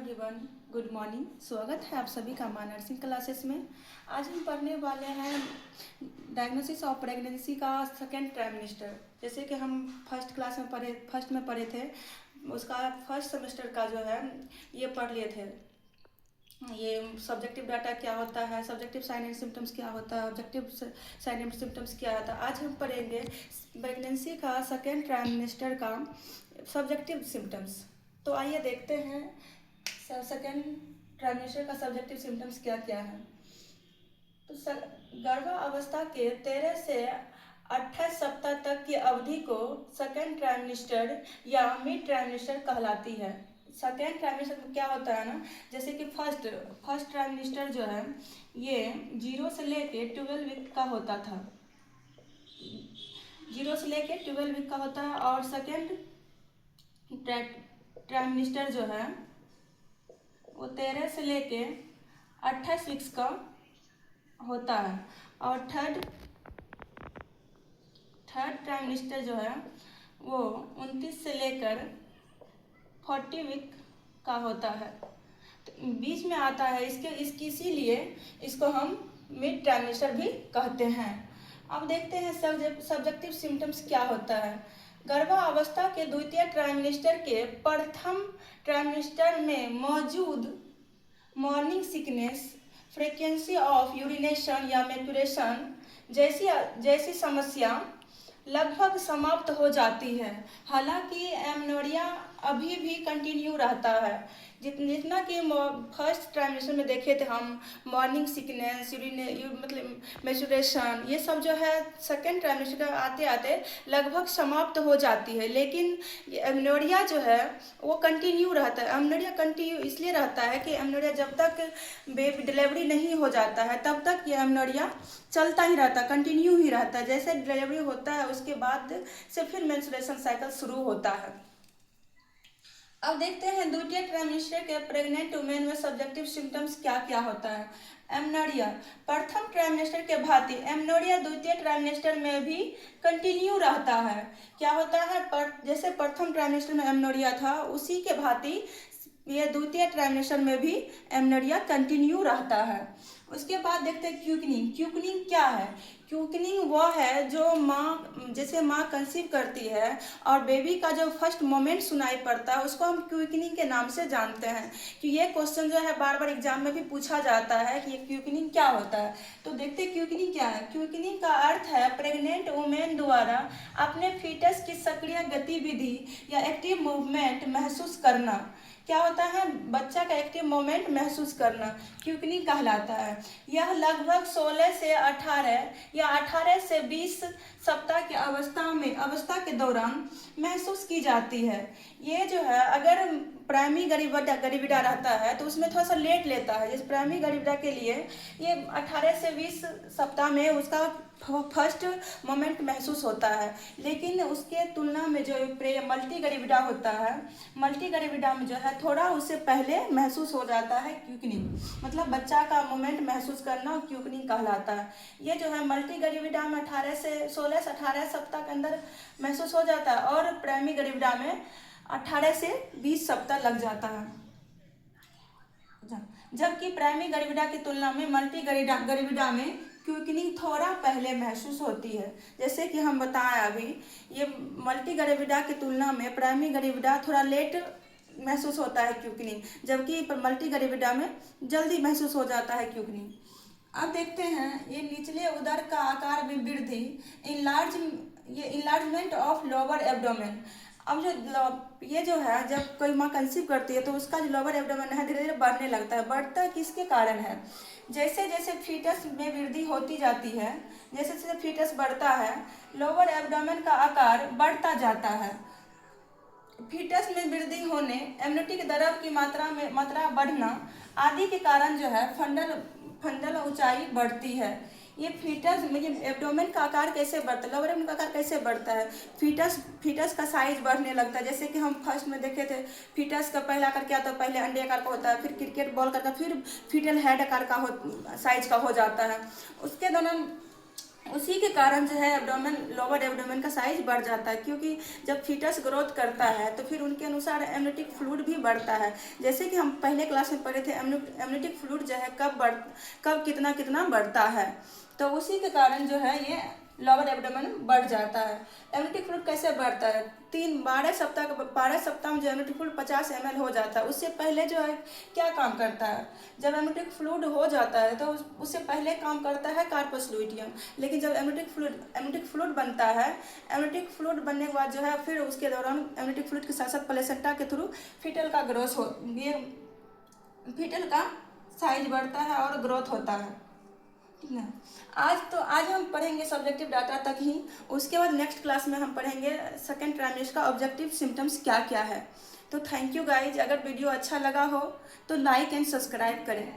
Everyone, good morning. स्वागत है आप सभी का मां नर्सिंग क्लासेस में। आज हम पढ़ने वाले हैं डायग्नोसिस ऑफ प्रेगनेंसी का सेकेंड ट्राइमेस्टर। जैसे कि हम फर्स्ट में पढ़े थे, उसका फर्स्ट सेमेस्टर का जो है ये पढ़ लिए थे। ये सब्जेक्टिव डाटा क्या होता है, सब्जेक्टिव साइन एंड सिम्टम्स क्या होता है, ऑब्जेक्टिव साइन एंड सिम्टम्स क्या होता है। आज हम पढ़ेंगे प्रेगनेंसी का सेकेंड ट्राइमेस्टर का सब्जेक्टिव सिम्टम्स। तो आइए देखते हैं सेकेंड ट्राइमेस्टर का सब्जेक्टिव सिम्टम्स क्या क्या है। तो गर्भावस्था के 13 से 28 सप्ताह तक की अवधि को सेकेंड ट्राइमेस्टर या मिड ट्राइमेस्टर कहलाती है। सेकेंड ट्राइमेस्टर में क्या होता है ना, जैसे कि फर्स्ट ट्राइमेस्टर जो है ये 0 से लेके 12 वीक का होता था। 0 से लेके 12 वीक का होता है। और सेकेंड ट्राइमेस्टर जो है वो 13 से लेके 28 वीक्स का होता है। और थर्ड ट्राइमेस्टर जो है वो 29 से लेकर 40 वीक का होता है। तो बीच में आता है इसीलिए इसको हम मिड ट्राइमेस्टर भी कहते हैं। अब देखते हैं सब्जेक्टिव सिम्टम्स क्या होता है। गर्भावस्था के द्वितीय ट्राइमेस्टर के प्रथम ट्राइमेस्टर में मौजूद morning sickness, frequency of urination या मैक्यूरेशन जैसी समस्या लगभग समाप्त हो जाती है। हालांकि एमनोरिया अभी भी कंटिन्यू रहता है। जितना कि फर्स्ट ट्राइमेस्टर में देखे थे हम, मॉर्निंग सिकनेस, मतलब मैच्योरेशन, ये सब जो है सेकेंड ट्राइमेस्टर आते आते लगभग समाप्त हो जाती है। लेकिन एमनोरिया जो है वो कंटिन्यू रहता है। एमनोरिया कंटिन्यू इसलिए रहता है कि एमनोरिया जब तक बेबी डिलीवरी नहीं हो जाता है तब तक ये एमनोरिया चलता ही रहता है, कंटिन्यू ही रहता है। जैसे डिलीवरी होता है उसके बाद से फिर मेंस्ट्रुएशन साइकिल शुरू होता है। अब देखते हैं द्वितीय ट्राइमेस्टर के प्रेग्नेंट वुमेन में सब्जेक्टिव सिम्टम्स क्या क्या होता है। एमनोरिया प्रथम ट्राइमेस्टर के भांति एमनोरिया द्वितीय ट्राइमेस्टर में भी कंटिन्यू रहता है। क्या होता है, जैसे प्रथम ट्राइमेस्टर में एमनोरिया था उसी के भांति ये द्वितीय ट्राइमेस्टर में भी एमनोरिया कंटिन्यू रहता है। उसके बाद देखते हैं क्यूकनिंग। क्यूकनिंग क्या है? क्यूकनिंग वह है जो जैसे माँ कंसीव करती है और बेबी का जो फर्स्ट मोमेंट सुनाई पड़ता है उसको हम क्यूकनिंग के नाम से जानते हैं। कि ये क्वेश्चन जो है बार बार एग्जाम में भी पूछा जाता है कि ये क्यूकनिंग क्या होता है। तो देखते हैं क्यूकनिंग क्या है। क्यूकनिंग का अर्थ है प्रेग्नेंट वुमेन द्वारा अपने फीटस की सक्रिय गतिविधि या एक्टिव मूवमेंट महसूस करना। क्या होता है, बच्चा का एक्टिव मोमेंट महसूस करना क्यूकनिंग कहलाता है। यह लगभग 16 से 18 या 18 से 20 सप्ताह की अवस्था के दौरान महसूस की जाती है। ये जो है अगर प्राइमरी गरिविडा रहता है तो उसमें थोड़ा सा लेट लेता है। जैसे प्राइमरी गरिविडा के लिए ये 18 से 20 सप्ताह में उसका फर्स्ट मोमेंट महसूस होता है। लेकिन उसके तुलना में जो मल्टी गरिविडा होता है, मल्टी गरिविडा में जो है थोड़ा उससे पहले महसूस हो जाता है क्यूकनिंग। मतलब बच्चा का मोमेंट महसूस करना क्यूकनिंग कहलाता है। ये जो है मल्टी गरिविडा में 16 से 18 सप्ताह के अंदर महसूस हो जाता है और प्राइमरी गरिविडा में 18 से 20 सप्ताह लग जाता है। जबकि प्राइमरी गरिविडा की तुलना में मल्टी गरिविडा में क्यूकनिंग थोड़ा पहले महसूस होती है। जैसे कि हम बताएं अभी, ये मल्टी गरिविडा की तुलना में प्राइमरी गरिविडा थोड़ा लेट महसूस होता है क्यूकनिंग, जबकि मल्टी गरिविडा में जल्दी महसूस हो जाता है क्यूकनिंग। अब देखते हैं ये निचले उदर का आकार में वृद्धि, इनलार्जमेंट ऑफ लोअर एब्डोमेन। अब ये जो है जब कोई माँ कंसीव करती है तो उसका जो लोअर एब्डोमेन है धीरे धीरे बढ़ने लगता है। बढ़ता किसके कारण है? जैसे जैसे फीटस में वृद्धि होती जाती है, जैसे जैसे फीटस बढ़ता है लोअर एब्डोमेन का आकार बढ़ता जाता है। फीटस में वृद्धि होने, एमनियोटिक द्रव की मात्रा बढ़ना आदि के कारण जो है फंडल ऊंचाई बढ़ती है। ये फीटस मतलब एब्डोमेन का आकार कैसे बढ़ता है, लोअर एब्डोमेन का आकार कैसे बढ़ता है? फीटस का साइज बढ़ने लगता है। जैसे कि हम फर्स्ट में देखे थे, फीटस का पहला आकार क्या था? पहले अंडे आकार का होता है, फिर क्रिकेट बॉल का, फिर फीटल हेड आकार का साइज का हो जाता है। उसके दौरान उसी के कारण जो है एब्डोमेन, लोअर एब्डोमेन का साइज बढ़ जाता है, क्योंकि जब फीटस ग्रोथ करता है तो फिर उनके अनुसार एमनियोटिक फ्लूइड भी बढ़ता है। जैसे कि हम पहले क्लास में पढ़े थे, एमनियोटिक फ्लूइड जो है कब कितना कितना बढ़ता है, तो उसी के कारण जो है ये लोअर एब्डोमेन बढ़ जाता है। एमनियोटिक फ्लूइड कैसे बढ़ता है? 12 सप्ताह में जो एमनियोटिक फ्लूइड 50 ml हो जाता है, उससे पहले जो है क्या काम करता है? जब एमनियोटिक फ्लूइड हो जाता है तो उससे पहले काम करता है कार्पस लुटियम। लेकिन जब एमनियोटिक फ्लूइड बनता है, एमनियोटिक फ्लूइड बनने के बाद जो है फिर उसके दौरान एमनियोटिक फ्लूइड के साथ साथ प्लेसेंटा के थ्रू फीटल का ग्रोथ हो, ये फीटल का साइज बढ़ता है और ग्रोथ होता है। ठीक है, आज हम पढ़ेंगे सब्जेक्टिव डाटा तक ही। उसके बाद नेक्स्ट क्लास में हम पढ़ेंगे सेकेंड ट्राइमेस्टर का ऑब्जेक्टिव सिम्टम्स क्या क्या है। तो थैंक यू गाइज। अगर वीडियो अच्छा लगा हो तो लाइक एंड सब्सक्राइब करें।